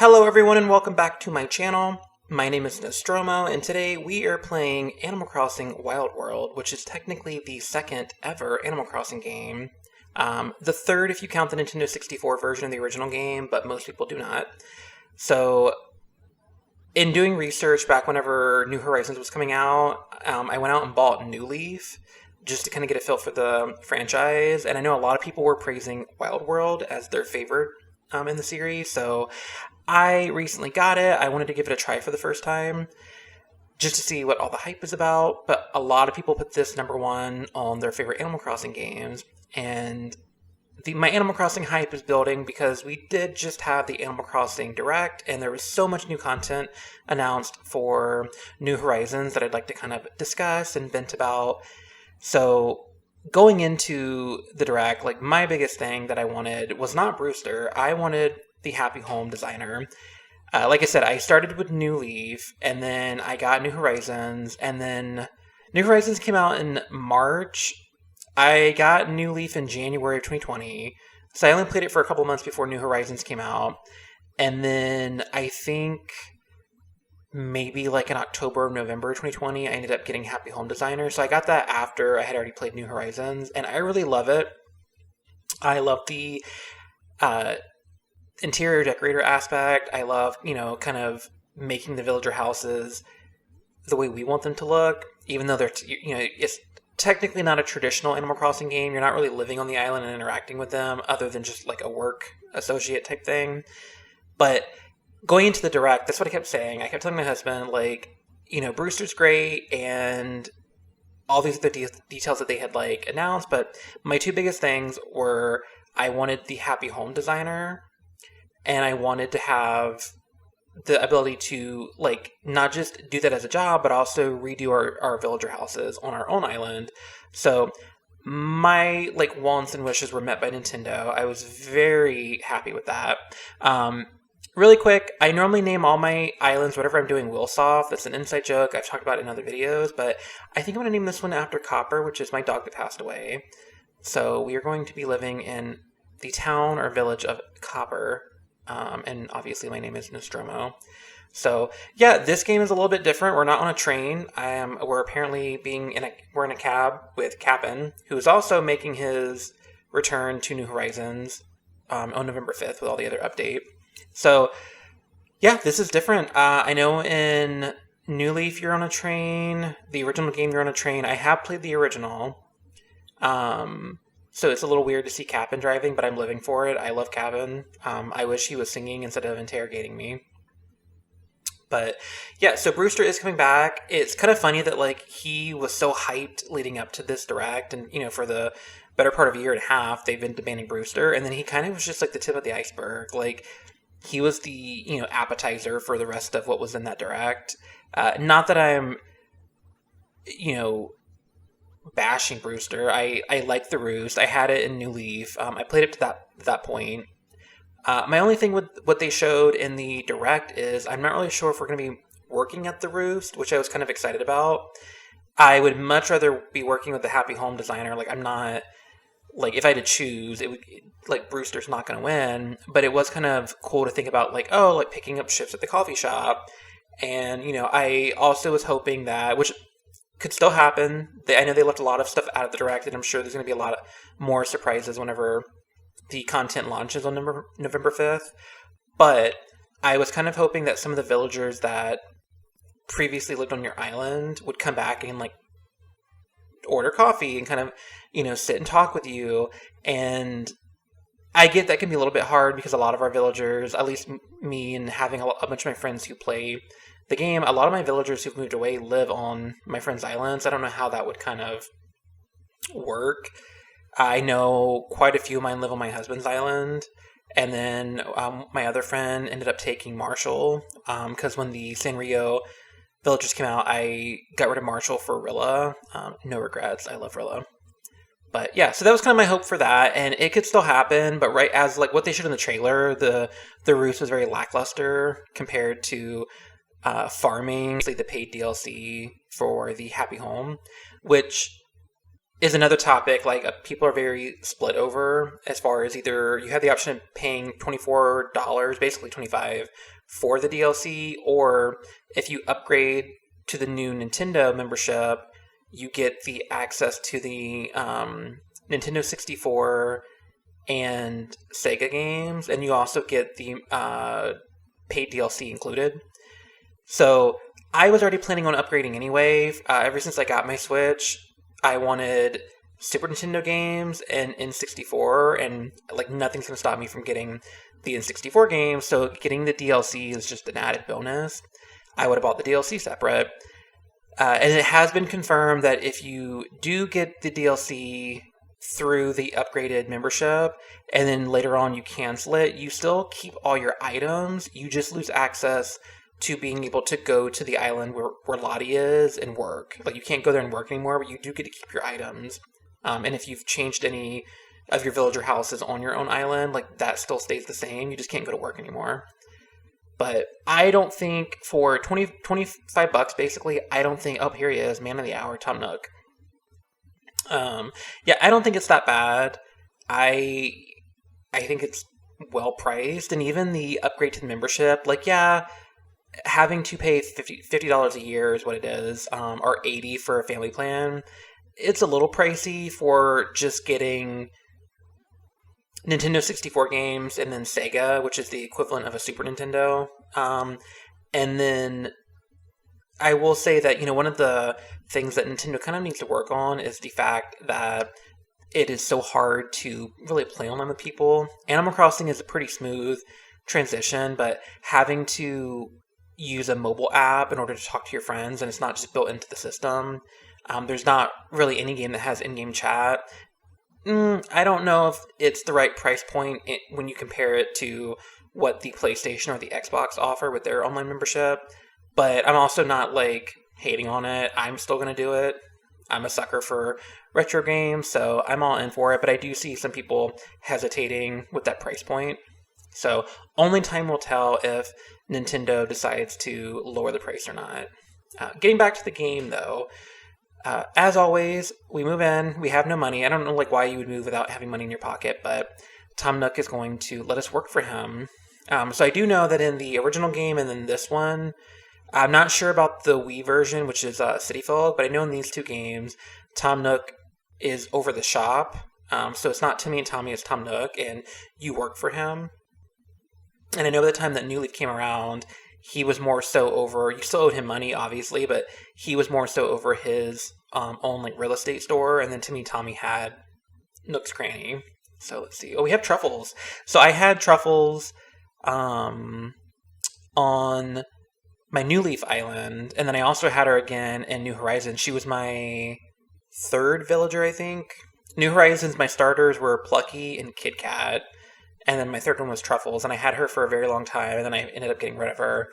Hello everyone and welcome back to my channel. My name is Nostromo and today we are playing Animal Crossing Wild World, which is technically the second ever Animal Crossing game. The third if you count the Nintendo 64 version of the original game, but most people do not. So in doing research back whenever New Horizons was coming out, I went out and bought New Leaf just to kind of get a feel for the franchise, and I know a lot of people were praising Wild World as their favorite in the series, so I recently got it. I wanted to give it a try for the first time, just to see what all the hype is about, but a lot of people put this number one on their favorite Animal Crossing games, and my Animal Crossing hype is building because we did just have the Animal Crossing Direct, and there was so much new content announced for New Horizons that I'd like to kind of discuss and vent about. So going into the Direct, like my biggest thing that I wanted was not Brewster. I wanted the Happy Home designer. Like I said, I started with New Leaf, and then I got New Horizons, and then New Horizons came out in March. I got New Leaf in January of 2020, so I only played it for a couple months before New Horizons came out, and then I think maybe like in October or November 2020, I ended up getting Happy Home Designer, so I got that after I had already played New Horizons, and I really love it. I love the interior decorator aspect. I love, kind of making the villager houses the way we want them to look, even though they're, it's technically not a traditional Animal Crossing game. You're not really living on the island and interacting with them other than just like a work associate type thing. But going into the Direct, that's what I kept saying. I kept telling my husband, like, Brewster's great and all these other details that they had like announced, but my two biggest things were I wanted the Happy Home designer, and I wanted to have the ability to, like, not just do that as a job, but also redo our villager houses on our own island. So my, like, wants and wishes were met by Nintendo. I was very happy with that. Really quick, I normally name all my islands whatever I'm doing Wilsoft. That's an inside joke. I've talked about it in other videos, but I think I'm going to name this one after Copper, which is my dog that passed away. So we are going to be living in the town or village of Copper. And obviously my name is Nostromo. So yeah, this game is a little bit different. We're not on a train. We're apparently we're in a cab with Cap'n, who's also making his return to New Horizons on November 5th with all the other update. So yeah, this is different. I know in New Leaf you're on a train. The original game you're on a train. I have played the original. So it's a little weird to see Cap'n driving, but I'm living for it. I love Cap'n. I wish he was singing instead of interrogating me. But yeah, so Brewster is coming back. It's kind of funny that like he was so hyped leading up to this Direct, and for the better part of a year and a half, they've been demanding Brewster, and then he kind of was just like the tip of the iceberg. Like he was the appetizer for the rest of what was in that Direct. Not that I'm bashing Brewster. I like the Roost. I had it in New Leaf. I played it to that point. My only thing with what they showed in the Direct is I'm not really sure if we're going to be working at the Roost, which I was kind of excited about. I would much rather be working with the Happy Home designer. Like, I'm not, like, if I had to choose, it would, like, Brewster's not going to win, but it was kind of cool to think about, like, picking up shifts at the coffee shop. And, I also was hoping that, which could still happen. I know they left a lot of stuff out of the Direct, and I'm sure there's going to be a lot of more surprises whenever the content launches on November 5th. But I was kind of hoping that some of the villagers that previously lived on your island would come back and, like, order coffee and kind of, sit and talk with you. And I get that can be a little bit hard because a lot of our villagers, at least me and having a bunch of my friends who play the game, a lot of my villagers who've moved away live on my friends' islands. I don't know how that would kind of work. I know quite a few of mine live on my husband's island, and then my other friend ended up taking Marshall, because when the Sanrio villagers came out, I got rid of Marshall for Rilla. No regrets. I love Rilla. But yeah, so that was kind of my hope for that, and it could still happen, but right as like what they showed in the trailer, the Roost was very lackluster compared to farming, the paid DLC for the Happy Home, which is another topic. Like, people are very split over as far as either you have the option of paying $24, basically $25, for the DLC, or if you upgrade to the new Nintendo membership, you get the access to the Nintendo 64 and Sega games, and you also get the paid DLC included. So I was already planning on upgrading anyway. Ever since I got my Switch, I wanted Super Nintendo games and N64, and like nothing's gonna stop me from getting the N64 games. So getting the DLC is just an added bonus. I would have bought the DLC separate. And it has been confirmed that if you do get the DLC through the upgraded membership, and then later on you cancel it, you still keep all your items. You just lose access to being able to go to the island where Lottie is and work. Like, you can't go there and work anymore, but you do get to keep your items. And if you've changed any of your villager houses on your own island, like, that still stays the same. You just can't go to work anymore. But I don't think for 25 bucks, basically, I don't think, oh, here he is, man of the hour, Tom Nook. Yeah, I don't think it's that bad. I think it's well priced, and even the upgrade to the membership, like, yeah, having to pay $50 a year is what it is, or $80 for a family plan. It's a little pricey for just getting Nintendo 64 games and then Sega, which is the equivalent of a Super Nintendo. And then I will say that, one of the things that Nintendo kind of needs to work on is the fact that it is so hard to really play online with people. Animal Crossing is a pretty smooth transition, but having to use a mobile app in order to talk to your friends, and it's not just built into the system. There's not really any game that has in-game chat. I don't know if it's the right price point when you compare it to what the PlayStation or the Xbox offer with their online membership. But I'm also not, like, hating on it. I'm still going to do it. I'm a sucker for retro games, so I'm all in for it. But I do see some people hesitating with that price point. So only time will tell if Nintendo decides to lower the price or not. Getting back to the game, though, as always, we move in, we have no money. I don't know why you would move without having money in your pocket, but Tom Nook is going to let us work for him. So I do know that in the original game and then this one, I'm not sure about the Wii version, which is City Folk, but I know in these two games, Tom Nook is over the shop. So it's not Timmy and Tommy, it's Tom Nook, and you work for him. And I know by the time that New Leaf came around, he was more so over, you still owed him money, obviously, but he was more so over his own real estate store, and then Timmy and Tommy had Nook's Cranny. So let's see. Oh, we have truffles. So I had truffles on my New Leaf Island, and then I also had her again in New Horizons. She was my third villager, I think. New Horizons, my starters were Plucky and Kit Kat, and then my third one was Truffles, and I had her for a very long time, and then I ended up getting rid of her.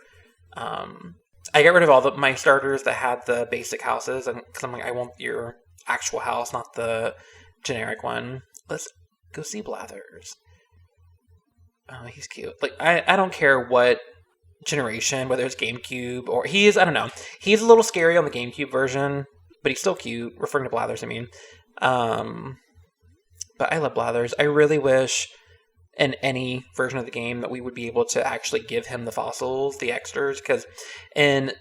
I got rid of all my starters that had the basic houses, because I'm like, I want your actual house, not the generic one. Let's go see Blathers. Oh, he's cute. I don't care what generation, whether it's GameCube or I don't know. He's a little scary on the GameCube version, but he's still cute, referring to Blathers, I mean. But I love Blathers. I really wish in any version of the game that we would be able to actually give him the fossils, the extras, because in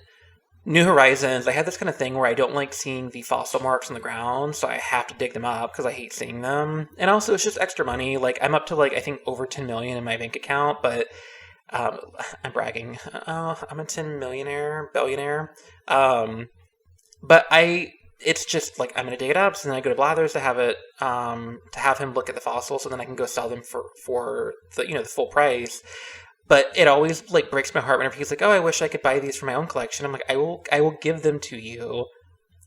New Horizons, I had this kind of thing where I don't like seeing the fossil marks on the ground, so I have to dig them up because I hate seeing them. And also, it's just extra money. I'm up to, I think, over 10 million in my bank account, but I'm bragging. I'm a 10 billionaire. But it's just, I'm going to dig it up, so then I go to Blathers to have it, to have him look at the fossils, so then I can go sell them for the, the full price. But it always, breaks my heart whenever he's like, oh, I wish I could buy these for my own collection. I'm like, I will give them to you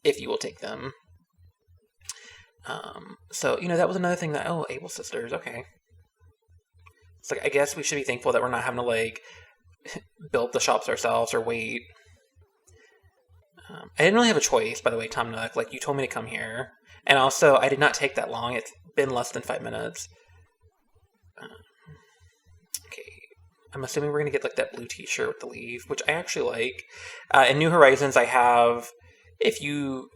if you will take them. So, that was another thing that, Able Sisters, okay. It's I guess we should be thankful that we're not having to, build the shops ourselves or wait. I didn't really have a choice, by the way, Tom Nook. You told me to come here. And also, I did not take that long. It's been less than 5 minutes. Okay. I'm assuming we're going to get, that blue t-shirt with the leaf, which I actually like. In New Horizons, I have, if you,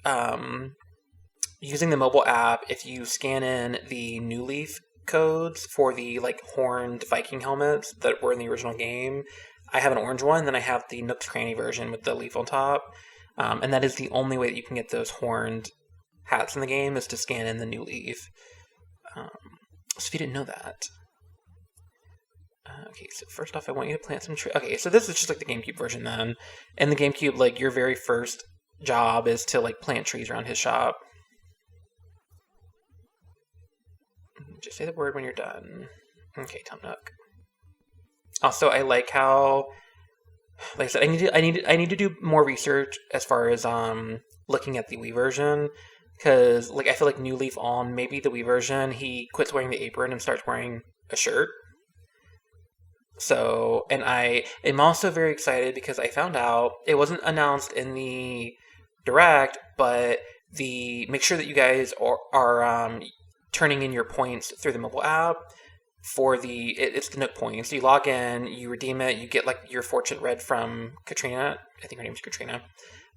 using the mobile app, if you scan in the New Leaf codes for the, horned Viking helmets that were in the original game, I have an orange one, then I have the Nook's Cranny version with the leaf on top. And that is the only way that you can get those horned hats in the game, is to scan in the new leaf. So if you didn't know that. Okay, so first off, I want you to plant some trees. Okay, so this is just like the GameCube version then. In the GameCube, like, your very first job is to, like, plant trees around his shop. Just say the word when you're done. Okay, Tom Nook. Also, I like how, like I said, I need to do more research as far as looking at the Wii version, because, like, I feel like New Leaf on maybe the Wii version, he quits wearing the apron and starts wearing a shirt. So, and I am also very excited because I found out, it wasn't announced in the Direct, but make sure that you guys are turning in your points through the mobile app for it's the Nook points. You log in, you redeem it, you get, like, your fortune read from Katrina. I think her name's Katrina.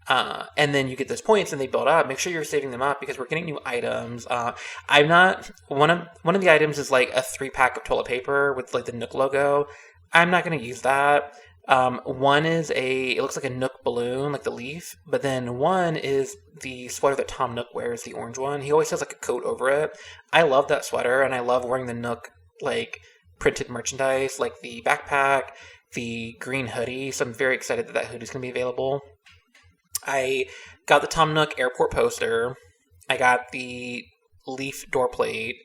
And then you get those points and they build up. Make sure you're saving them up because we're getting new items. I'm not, one of the items is like a 3-pack of toilet paper with, like, the Nook logo. I'm not going to use that. One is it looks like a Nook balloon, like the leaf, but then one is the sweater that Tom Nook wears, the orange one. He always has, like, a coat over it. I love that sweater, and I love wearing the Nook, like, printed merchandise, like the backpack, the green hoodie. So I'm very excited that hoodie's going to be available. I got the Tom Nook airport poster. I got the leaf door plate.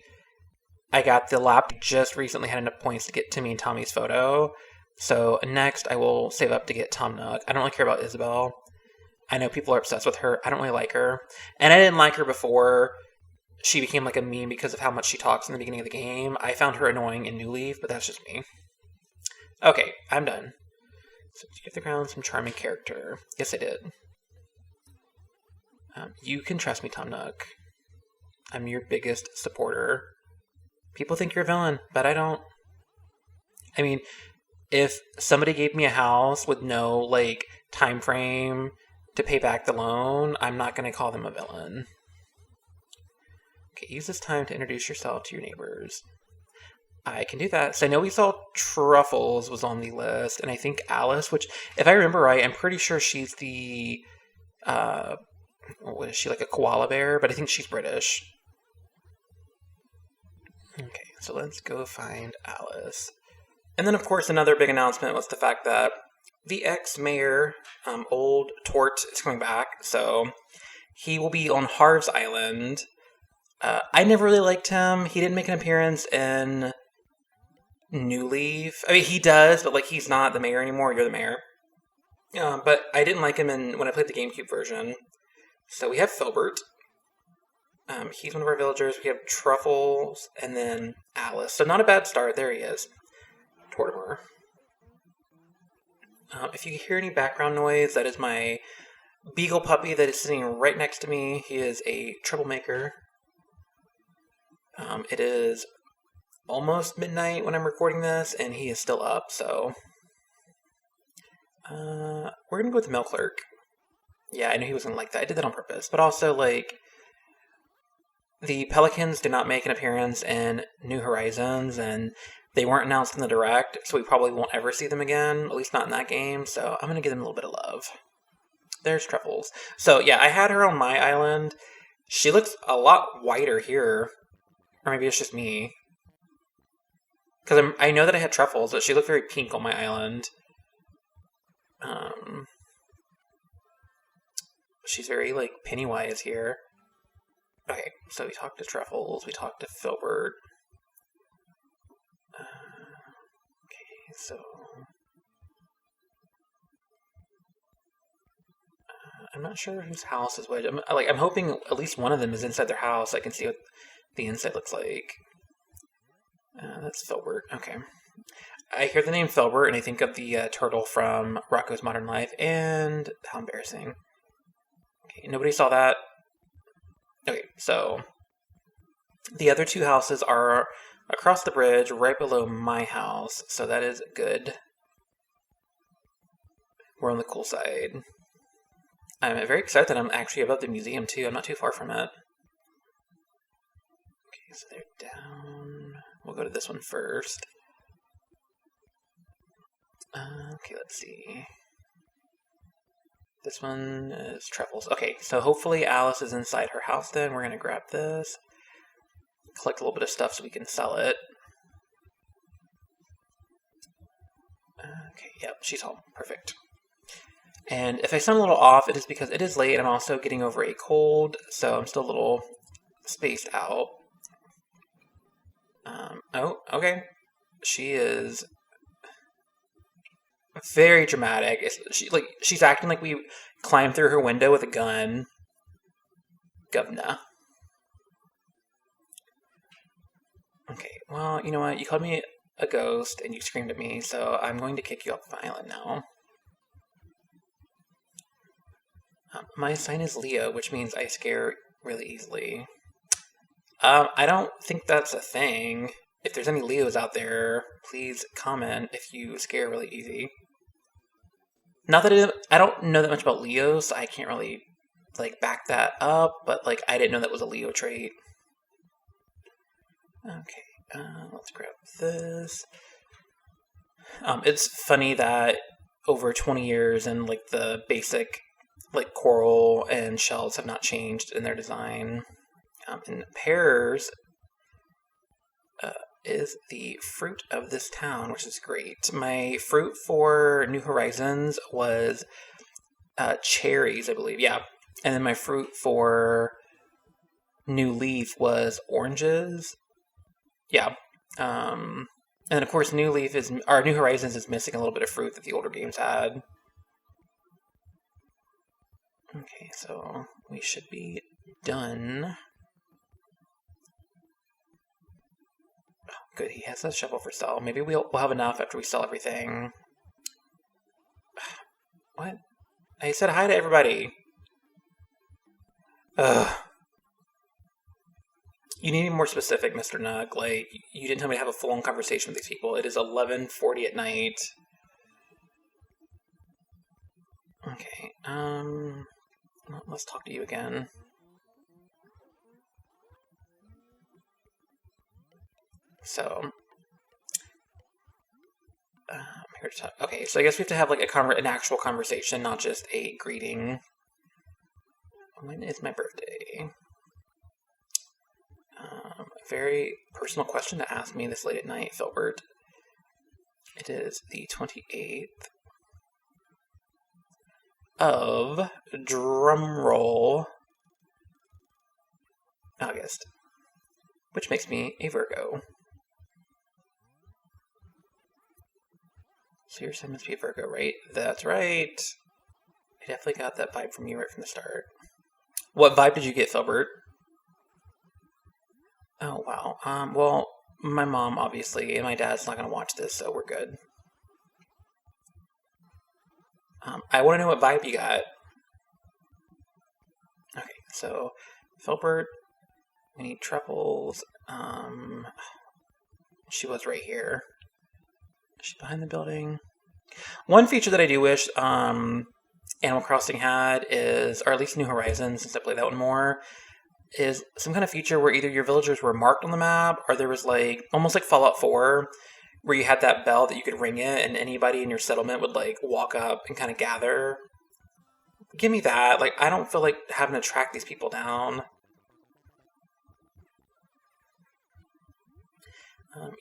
I got the lap. Just recently had enough points to get Timmy and Tommy's photo. So next I will save up to get Tom Nook. I don't really care about Isabel. I know people are obsessed with her. I don't really like her. And I didn't like her before she became, like, a meme because of how much she talks in the beginning of the game. I found her annoying in New Leaf, but that's just me. Okay, I'm done. So did you give the ground some charming character? Yes, I did. You can trust me, Tom Nook. I'm your biggest supporter. People think you're a villain, but I don't. I mean, if somebody gave me a house with no, like, time frame to pay back the loan, I'm not going to call them a villain. Okay, use this time to introduce yourself to your neighbors. I can do that. So I know we saw Truffles was on the list, and I think Alice, which, if I remember right, I'm pretty sure she's the, what is she, like a koala bear? But I think she's British. Okay, so let's go find Alice. And then, of course, another big announcement was the fact that the ex-mayor, Old Tort, is coming back. So he will be on Harv's Island. I never really liked him. He didn't make an appearance in New Leaf. I mean, he does, but, like, he's not the mayor anymore. You're the mayor. But I didn't like him when I played the GameCube version. So we have Filbert. He's one of our villagers. We have Truffles, and then Alice. So not a bad start. There he is. Tortimer. If you hear any background noise, that is my beagle puppy that is sitting right next to me. He is a troublemaker. It is almost midnight when I'm recording this, and he is still up, so we're going to go with the mail clerk. Yeah, I knew he was going to like that. I did that on purpose. But also, like, the Pelicans did not make an appearance in New Horizons, and they weren't announced in the Direct, so we probably won't ever see them again, at least not in that game, so I'm going to give them a little bit of love. There's Truffles. So, yeah, I had her on my island. She looks a lot whiter here. Or maybe it's just me. Because I know that I had Truffles, but she looked very pink on my island. She's very, like, Pennywise here. Okay, so we talked to Truffles, we talked to Filbert. Okay, so I'm not sure whose house is which. I'm hoping at least one of them is inside their house. I can see what the inside looks like. That's Filbert. Okay. I hear the name Filbert, and I think of the turtle from Rocko's Modern Life, and how embarrassing. Okay, nobody saw that. Okay, so the other two houses are across the bridge, right below my house, so that is good. We're on the cool side. I'm very excited that I'm actually above the museum, too. I'm not too far from it. Okay, so they're down. We'll go to this one first. Okay, let's see. This one is truffles. Okay, so hopefully Alice is inside her house then. We're going to grab this. Collect a little bit of stuff so we can sell it. Okay, yep, she's home. Perfect. And if I sound a little off, it is because it is late and I'm also getting over a cold, so I'm still a little spaced out. Oh, okay. She is very dramatic. She's acting like we climbed through her window with a gun. Govna. Okay, well, you know what? You called me a ghost and you screamed at me, so I'm going to kick you off the island now. My sign is Leo, which means I scare really easily. I don't think that's a thing. If there's any Leos out there, please comment if you scare really easy. Not that I don't know that much about Leos, so I can't really back that up, but I didn't know that was a Leo trait. Okay, let's grab this. It's funny that over 20 years and the basic coral and shells have not changed in their design. And pears is the fruit of this town, which is great. My fruit for New Horizons was cherries, I believe. Yeah. And then my fruit for New Leaf was oranges. Yeah. And of course, New Horizons is missing a little bit of fruit that the older games had. Okay, so we should be done. Oh, good, he has a shovel for sale. Maybe we'll have enough after we sell everything. What? I said hi to everybody. Ugh. You need to be more specific, Mr. Nug. You didn't tell me to have a full-on conversation with these people. It is 11:40 at night. Okay, let's talk to you again. So, I'm here to talk. Okay, so I guess we have to have an actual conversation, not just a greeting. When is my birthday? A very personal question to ask me this late at night, Filbert. It is the 28th of drumroll August, which makes me a Virgo. So your sign must be a Virgo, right? That's right. I definitely got that vibe from you right from the start. What vibe did you get, Filbert? Oh, wow. Well, my mom, obviously, and my dad's not going to watch this, so we're good. I want to know what vibe you got. Okay, so, Filbert, we need truffles. She was right here. She's behind the building. One feature that I do wish Animal Crossing had is, or at least New Horizons, since I play that one more, is some kind of feature where either your villagers were marked on the map, or there was almost like Fallout 4, where you had that bell that you could ring it, and anybody in your settlement would walk up and kind of gather. Give me that. I don't feel like having to track these people down.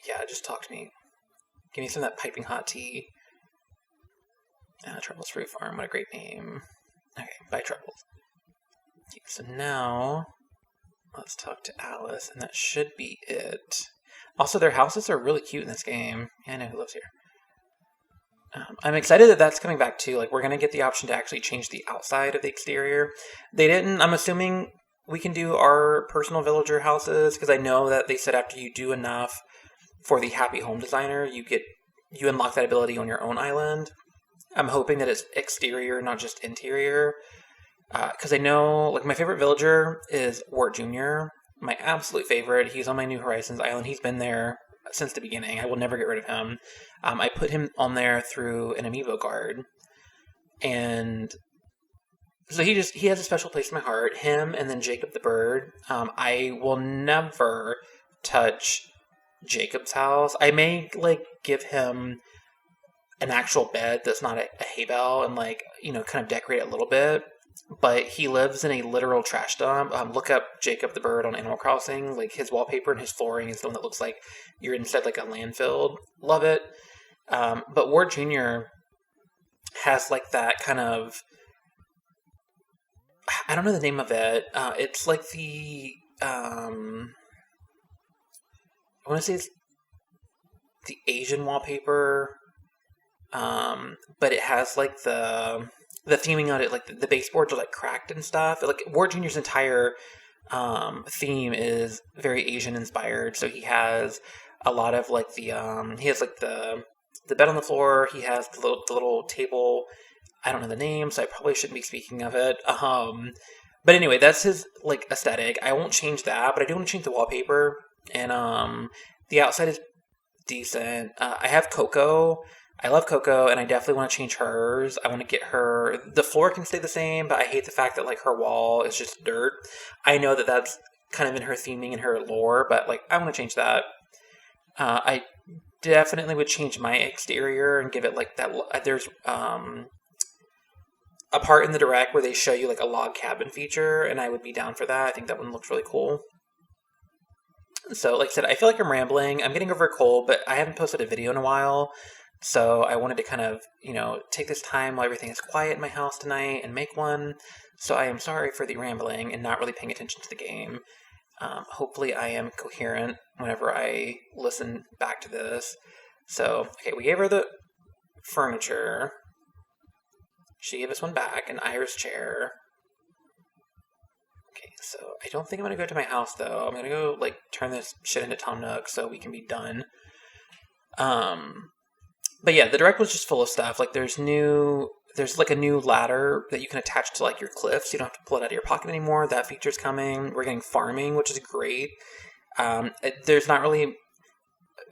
Yeah, just talk to me. Give me some of that piping hot tea. Troubles Fruit Farm, what a great name. Okay, bye Troubles. Okay, so now let's talk to Alice, and that should be it. Also, their houses are really cute in this game. Yeah, I know who lives here. I'm excited that that's coming back too. We're going to get the option to actually change the outside of the exterior. They didn't, I'm assuming we can do our personal villager houses, because I know that they said after you do enough for the Happy Home Designer, you unlock that ability on your own island. I'm hoping that it's exterior, not just interior. Because I know, my favorite villager is Wart Jr., my absolute favorite. He's on my New Horizons island. He's been there since the beginning. I will never get rid of him. I put him on there through an amiibo card. And so he has a special place in my heart. Him and then Jacob the bird. I will never touch Jacob's house. I may, give him an actual bed that's not a hay bale and like, you know, kind of decorate it a little bit. But he lives in a literal trash dump. Look up Jacob the Bird on Animal Crossing. Like his wallpaper and his flooring is the one that looks like you're inside like a landfill. Love it. But Ward Jr. has like that kind of, I don't know the name of it. It's like the I want to say it's the Asian wallpaper, but it has like the theming on it, like the baseboards are like cracked and stuff. Like Ward Jr.'s entire theme is very Asian inspired. So he has a lot of like he has like the bed on the floor. He has the little table. I don't know the name, so I probably shouldn't be speaking of it. But anyway, that's his like aesthetic. I won't change that, but I do want to change the wallpaper. And the outside is decent. I have Coco. I love Coco, and I definitely want to change hers. I want to get her. The floor can stay the same, but I hate the fact that like her wall is just dirt. I know that that's kind of in her theming and her lore, but like I want to change that. I definitely would change my exterior and give it like that. There's a part in the direct where they show you like a log cabin feature, and I would be down for that. I think that one looks really cool. So, like I said, I feel like I'm rambling. I'm getting over a cold, but I haven't posted a video in a while. So I wanted to kind of, you know, take this time while everything is quiet in my house tonight and make one. So I am sorry for the rambling and not really paying attention to the game. Hopefully I am coherent whenever I listen back to this. So, okay, we gave her the furniture. She gave us one back, an Iris chair. Okay, so I don't think I'm going to go to my house, though. I'm going to go, like, turn this shit into Tom Nook so we can be done. But yeah, the direct was just full of stuff. Like, there's like a new ladder that you can attach to, like, your cliffs. You don't have to pull it out of your pocket anymore. That feature's coming. We're getting farming, which is great. There's not really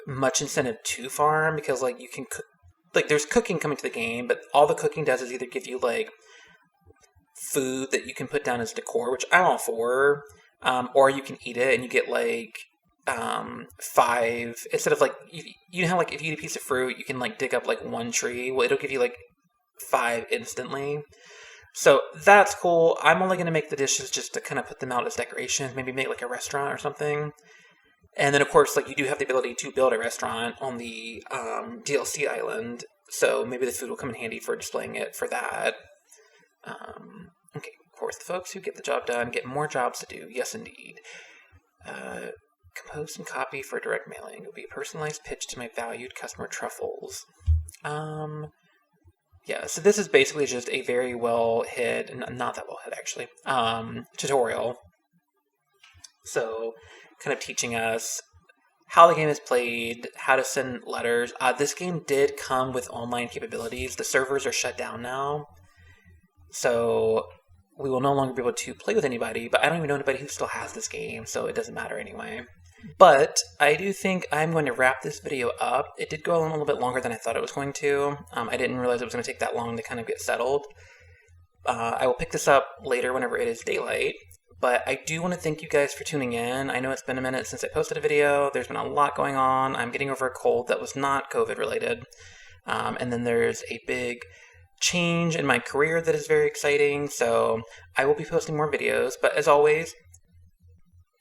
much incentive to farm because, like, you can cook. Like, there's cooking coming to the game, but all the cooking does is either give you, like, food that you can put down as decor, which I'm all for, or you can eat it and you get, like, 5, instead of, like, you know how, like, if you eat a piece of fruit, you can, like, dig up, like, 1 tree? Well, it'll give you, like, 5 instantly. So that's cool. I'm only going to make the dishes just to kind of put them out as decorations, maybe make, like, a restaurant or something. And then, of course, like, you do have the ability to build a restaurant on the DLC island, so maybe the food will come in handy for displaying it for that. Okay, of course, the folks who get the job done get more jobs to do. Yes, indeed. Compose some copy for direct mailing. It will be a personalized pitch to my valued customer Truffles. Yeah, so this is basically just a very well-hid, not that well-hid, actually, tutorial. So, kind of teaching us how the game is played, how to send letters. This game did come with online capabilities. The servers are shut down now, so we will no longer be able to play with anybody, but I don't even know anybody who still has this game, so it doesn't matter anyway. But I do think I'm going to wrap this video up. It did go a little bit longer than I thought it was going to. I didn't realize it was going to take that long to kind of get settled. I will pick this up later whenever it is daylight. But I do want to thank you guys for tuning in. I know it's been a minute since I posted a video. There's been a lot going on. I'm getting over a cold that was not COVID related. And then there's a big change in my career that is very exciting. So I will be posting more videos. But as always,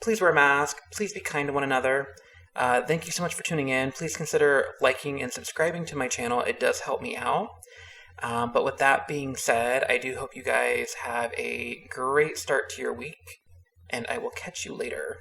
please wear a mask. Please be kind to one another. Thank you so much for tuning in. Please consider liking and subscribing to my channel. It does help me out. But with that being said, I do hope you guys have a great start to your week, and I will catch you later.